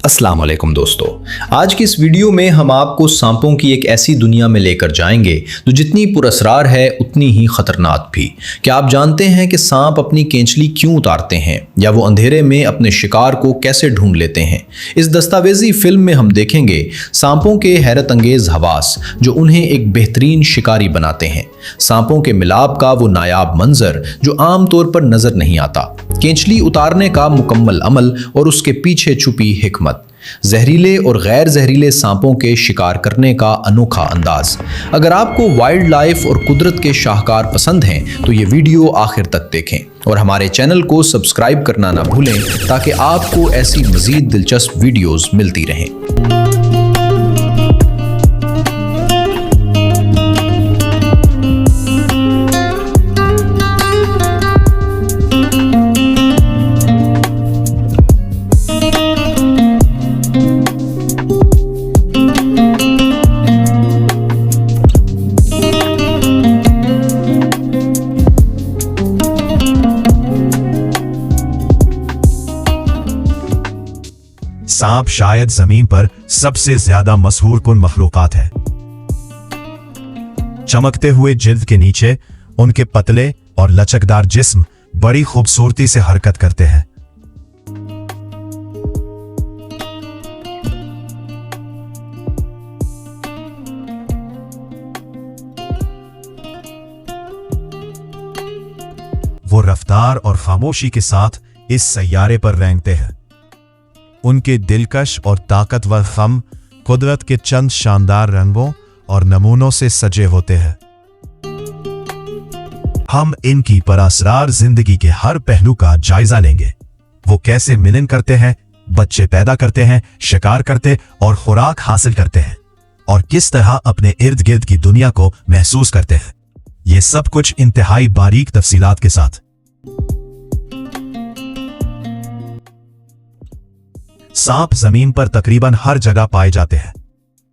अस्सलाम वालेकुम दोस्तों, आज की इस वीडियो में हम आपको सांपों की एक ऐसी दुनिया में लेकर जाएंगे जो जितनी पुरअसरार है उतनी ही खतरनाक भी। क्या आप जानते हैं कि सांप अपनी केंचली क्यों उतारते हैं या वो अंधेरे में अपने शिकार को कैसे ढूंढ लेते हैं? इस दस्तावेजी फिल्म में हम देखेंगे सांपों के हैरत अंगेज हवास जो उन्हें एक बेहतरीन शिकारी बनाते हैं, सांपों के मिलाप का वो नायाब मंजर जो आमतौर पर नजर नहीं आता, केंचली उतारने का मुकम्मल अमल और उसके पीछे छुपी हिकमत, जहरीले और गैर जहरीले सांपों के शिकार करने का अनोखा अंदाज। अगर आपको वाइल्ड लाइफ और कुदरत के शाहकार पसंद हैं तो ये वीडियो आखिर तक देखें और हमारे चैनल को सब्सक्राइब करना ना भूलें ताकि आपको ऐसी मजीद दिलचस्प वीडियोस मिलती रहें। सांप शायद जमीन पर सबसे ज्यादा मशहूर कुन मखलूकात है। चमकते हुए जिल्द के नीचे उनके पतले और लचकदार जिस्म बड़ी खूबसूरती से हरकत करते हैं। वो रफ्तार और खामोशी के साथ इस सैयारे पर रेंगते हैं। उनके दिलकश और ताकतवर खम कुदरत के चंद शानदार रंगों और नमूनों से सजे होते हैं। हम इनकी पुरअसरार जिंदगी के हर पहलू का जायजा लेंगे। वो कैसे मिलन करते हैं, बच्चे पैदा करते हैं, शिकार करते और खुराक हासिल करते हैं, और किस तरह अपने इर्द गिर्द की दुनिया को महसूस करते हैं। ये सब कुछ इंतहाई बारीक तफसीलात के साथ। सांप जमीन पर तकरीबन हर जगह पाए जाते हैं।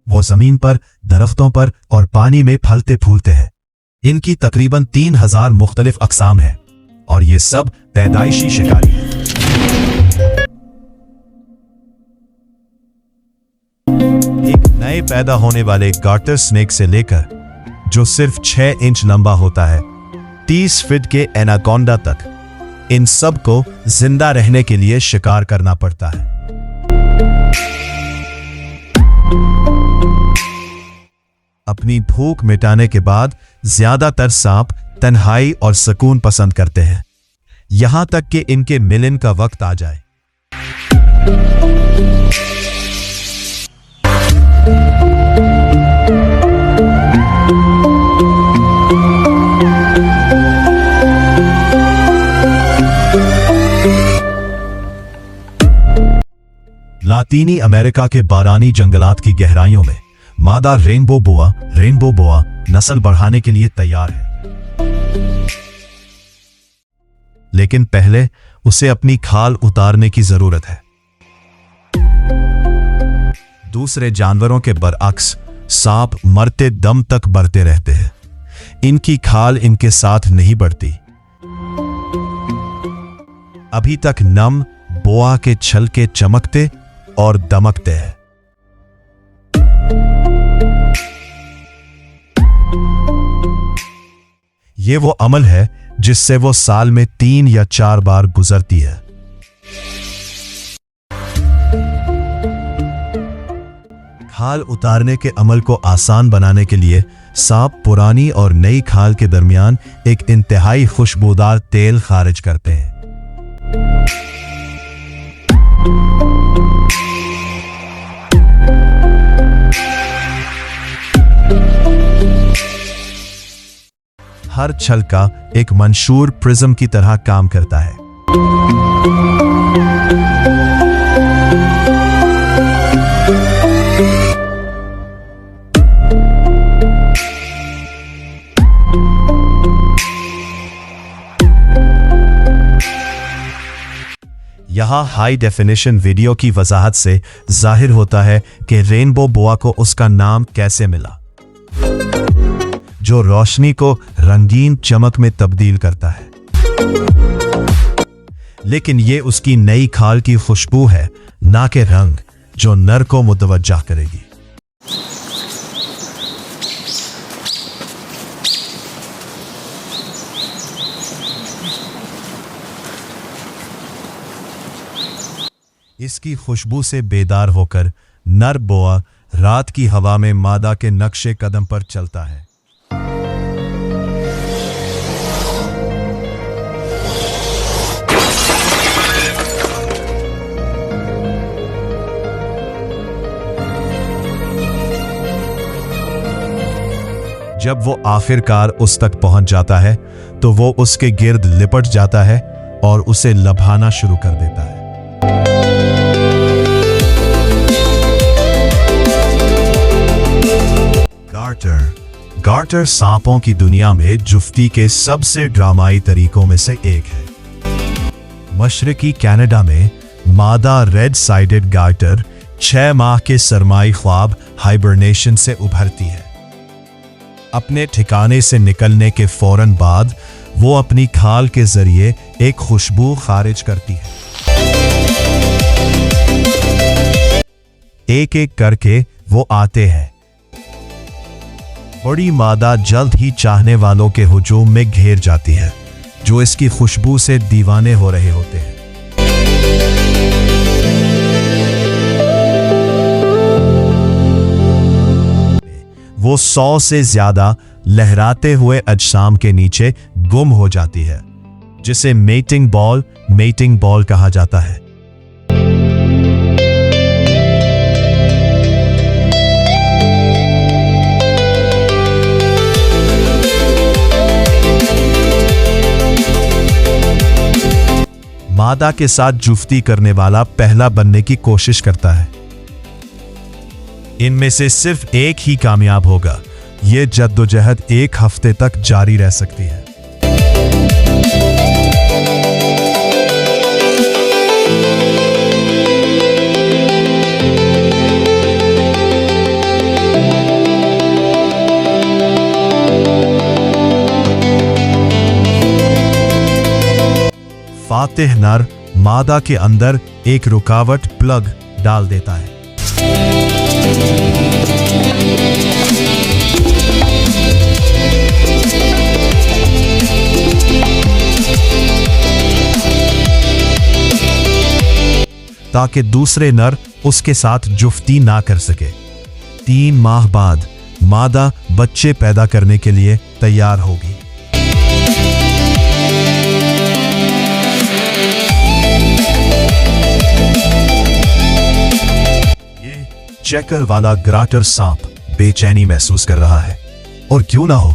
वो जमीन पर, दरख्तों पर और पानी में फलते फूलते हैं। इनकी तकरीबन 3000 मुख्तलिफ अक़साम हैं और ये सब पैदाइशी शिकारी हैं। एक नए पैदा होने वाले गार्टर स्नेक से लेकर जो सिर्फ 6 इंच लंबा होता है, 30 फीट के एनाकोंडा तक, इन सब को जिंदा रहने के लिए शिकार करना पड़ता है। अपनी भूख मिटाने के बाद ज्यादातर सांप तन्हाई और सुकून पसंद करते हैं, यहां तक कि इनके मिलन का वक्त आ जाए। लातीनी अमेरिका के बारानी जंगलात की गहराइयों में मादा रेनबो बोआ नस्ल बढ़ाने के लिए तैयार है, लेकिन पहले उसे अपनी खाल उतारने की जरूरत है। दूसरे जानवरों के बरअक्स सांप मरते दम तक बढ़ते रहते हैं। इनकी खाल इनके साथ नहीं बढ़ती। अभी तक नम बोआ के छलके चमकते और दमकते हैं। ये वो अमल है जिससे वो साल में 3 या 4 बार गुजरती है। खाल उतारने के अमल को आसान बनाने के लिए सांप पुरानी और नई खाल के दरमियान एक इंतहाई खुशबूदार तेल खारिज करते हैं। हर छलका एक मंशूर प्रिज्म की तरह काम करता है। यहां हाई डेफिनेशन वीडियो की वजाहत से जाहिर होता है कि रेनबो बोआ को उसका नाम कैसे मिला, जो रोशनी को रंगीन चमक में तब्दील करता है। लेकिन ये उसकी नई खाल की खुशबू है, ना कि रंग, जो नर को मुतवज्जा करेगी। इसकी खुशबू से बेदार होकर नर बोआ रात की हवा में मादा के नक्शे कदम पर चलता है। जब वो आखिरकार उस तक पहुंच जाता है तो वो उसके गिर्द लिपट जाता है और उसे लभाना शुरू कर देता है। गार्टर सांपों की दुनिया में जुफ्ती के सबसे ड्रामाई तरीकों में से एक है। मशरकी कनाडा में मादा रेड साइडेड गार्टर 6 माह के सरमाई ख्वाब हाइबरनेशन से उभरती है। अपने ठिकाने से निकलने के फौरन बाद वो अपनी खाल के जरिए एक खुशबू खारिज करती है। एक एक करके वो आते हैं। बड़ी मादा जल्द ही चाहने वालों के हुजूम में घेर जाती है, जो इसकी खुशबू से दीवाने हो रहे होते हैं। वो 100 से ज्यादा लहराते हुए अजसाम के नीचे गुम हो जाती है, जिसे मेटिंग बॉल कहा जाता है। मादा के साथ जुफ्ती करने वाला पहला बनने की कोशिश करता है। इनमें से सिर्फ एक ही कामयाब होगा। यह जद्दोजहद 1 हफ्ते तक जारी रह सकती है। फातिह नर मादा के अंदर एक रुकावट प्लग डाल देता है। ताकि दूसरे नर उसके साथ जुफ्ती ना कर सके। 3 माह बाद मादा बच्चे पैदा करने के लिए तैयार होगी। चेकर वाला गार्टर सांप बेचैनी महसूस कर रहा है, और क्यों ना हो,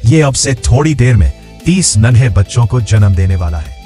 यह अब से थोड़ी देर में 30 नन्हे बच्चों को जन्म देने वाला है।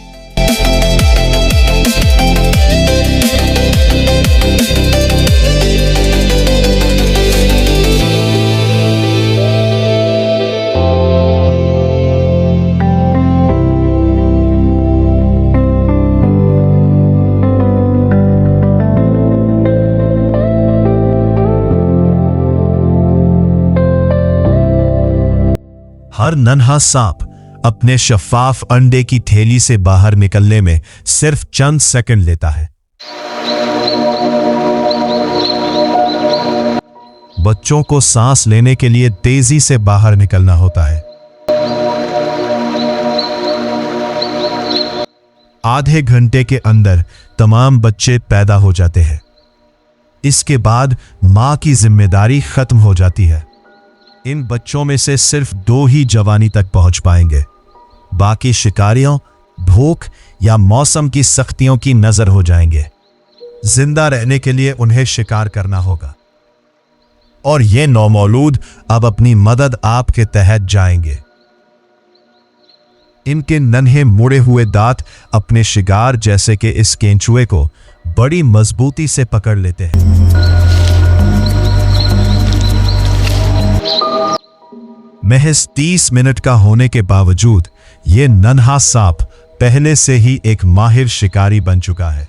हर नन्हा सांप अपने शफाफ अंडे की थैली से बाहर निकलने में सिर्फ चंद सेकंड लेता है। बच्चों को सांस लेने के लिए तेजी से बाहर निकलना होता है। आधे घंटे के अंदर तमाम बच्चे पैदा हो जाते हैं। इसके बाद मां की जिम्मेदारी खत्म हो जाती है। इन बच्चों में से सिर्फ 2 ही जवानी तक पहुंच पाएंगे। बाकी शिकारियों, भूख या मौसम की सख्तियों की नजर हो जाएंगे। जिंदा रहने के लिए उन्हें शिकार करना होगा, और ये नौमौलूद अब अपनी मदद आपके तहत जाएंगे। इनके नन्हे मुड़े हुए दांत अपने शिकार जैसे कि इस केंचुए को बड़ी मजबूती से पकड़ लेते हैं। महज 30 मिनट का होने के बावजूद यह नन्हा सांप पहले से ही एक माहिर शिकारी बन चुका है।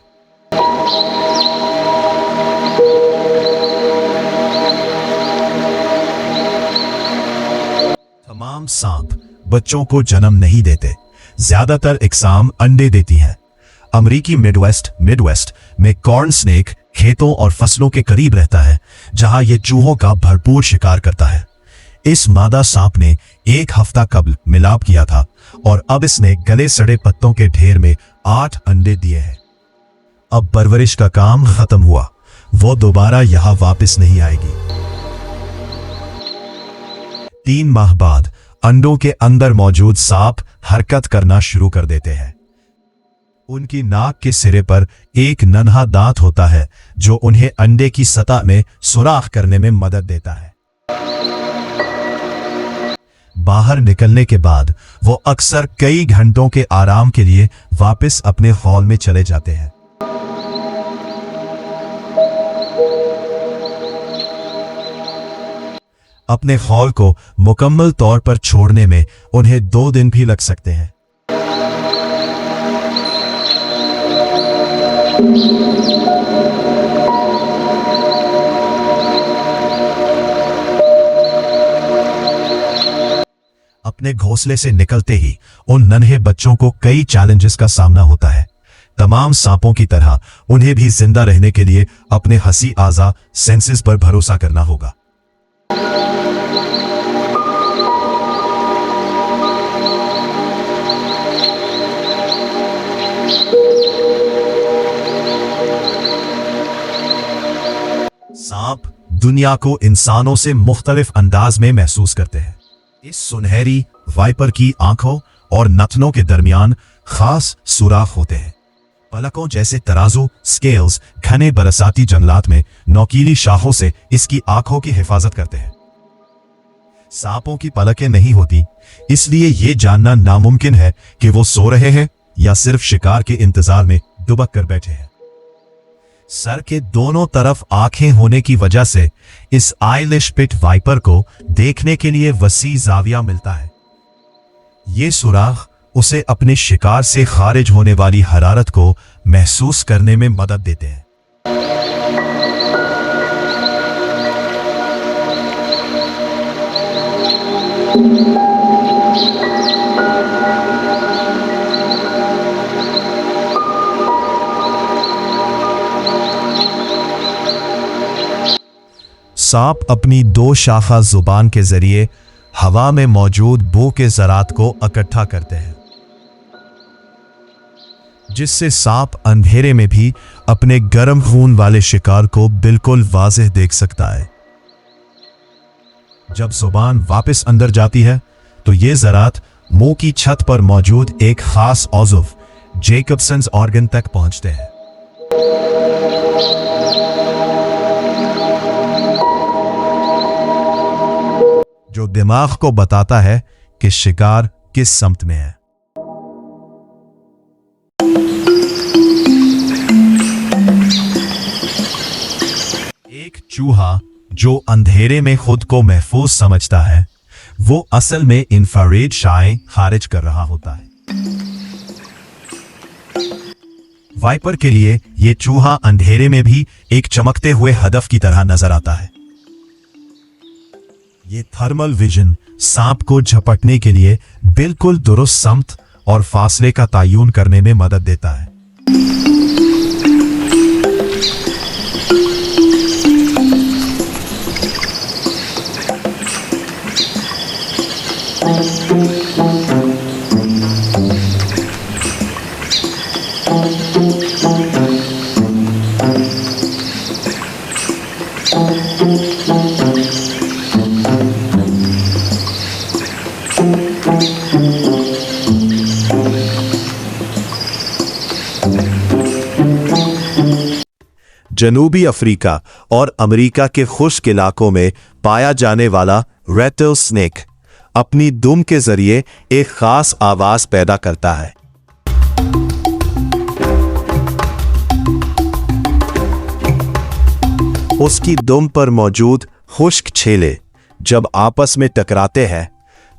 तमाम सांप बच्चों को जन्म नहीं देते। ज्यादातर इकसाम अंडे देती हैं। अमेरिकी मिडवेस्ट में कॉर्न स्नेक खेतों और फसलों के करीब रहता है, जहां ये चूहों का भरपूर शिकार करता है। इस मादा सांप ने 1 हफ्ता कबल मिलाप किया था और अब इसने गले सड़े पत्तों के ढेर में 8 अंडे दिए हैं। अब परवरिश का काम खत्म हुआ, वो दोबारा यहां वापस नहीं आएगी। 3 माह बाद अंडों के अंदर मौजूद सांप हरकत करना शुरू कर देते हैं। उनकी नाक के सिरे पर एक नन्हा दांत होता है जो उन्हें अंडे की सतह में सुराख करने में मदद देता है। बाहर निकलने के बाद वो अक्सर कई घंटों के आराम के लिए वापस अपने हॉल में चले जाते हैं। अपने हॉल को मुकम्मल तौर पर छोड़ने में उन्हें 2 दिन भी लग सकते हैं। अपने घोंसले से निकलते ही उन नन्हे बच्चों को कई चैलेंजेस का सामना होता है। तमाम सांपों की तरह उन्हें भी जिंदा रहने के लिए अपने हंसी आजा सेंसेस पर भरोसा करना होगा। सांप दुनिया को इंसानों से मुख्तलिफ अंदाज में महसूस करते हैं। इस सुनहरी वाइपर की आंखों और नथनों के दरमियान खास सुराख होते हैं। पलकों जैसे तराजू स्केल्स घने बरसाती जंगलात में नोकीली शाखों से इसकी आंखों की हिफाजत करते हैं। सांपों की पलकें नहीं होती, इसलिए यह जानना नामुमकिन है कि वो सो रहे हैं या सिर्फ शिकार के इंतजार में दुबक कर बैठे हैं। सर के दोनों तरफ आंखें होने की वजह से इस आइलिश पिट वाइपर को देखने के लिए वसी जाविया मिलता है। ये सुराख उसे अपने शिकार से खारिज होने वाली हरारत को महसूस करने में मदद देते हैं। सांप अपनी 2 शाखा जुबान के जरिए हवा में मौजूद बू के ज़रात को इकट्ठा करते हैं, जिससे सांप अंधेरे में भी अपने गर्म खून वाले शिकार को बिल्कुल वाज़ेह देख सकता है। जब जुबान वापस अंदर जाती है तो ये ज़रात मुंह की छत पर मौजूद एक खास औज़ुव जैकबसन्स ऑर्गन तक पहुंचते हैं। जो दिमाग को बताता है कि शिकार किस समत में है। एक चूहा जो अंधेरे में खुद को महफूज समझता है, वो असल में इंफ्रारेड शाएं खारिज कर रहा होता है। वाइपर के लिए यह चूहा अंधेरे में भी एक चमकते हुए हदफ की तरह नजर आता है। ये थर्मल विजन सांप को झपटने के लिए बिल्कुल दुरुस्त समत और फासले का तयन करने में मदद देता है। जनूबी अफ्रीका और अमेरिका के खुश्क इलाकों में पाया जाने वाला रेटल स्नेक अपनी दुम के जरिए एक खास आवाज पैदा करता है। उसकी दुम पर मौजूद खुश्क छेले जब आपस में टकराते हैं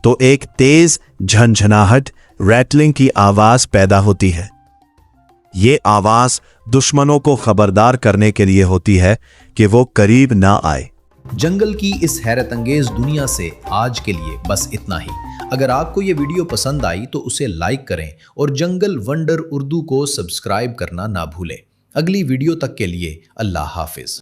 तो एक तेज झनझनाहट रैटलिंग की आवाज पैदा होती है। ये आवाज दुश्मनों को खबरदार करने के लिए होती है कि वो करीब ना आए। जंगल की इस हैरत अंगेज दुनिया से आज के लिए बस इतना ही। अगर आपको ये वीडियो पसंद आई तो उसे लाइक करें और जंगल वंडर उर्दू को सब्सक्राइब करना ना भूलें। अगली वीडियो तक के लिए अल्लाह हाफिज।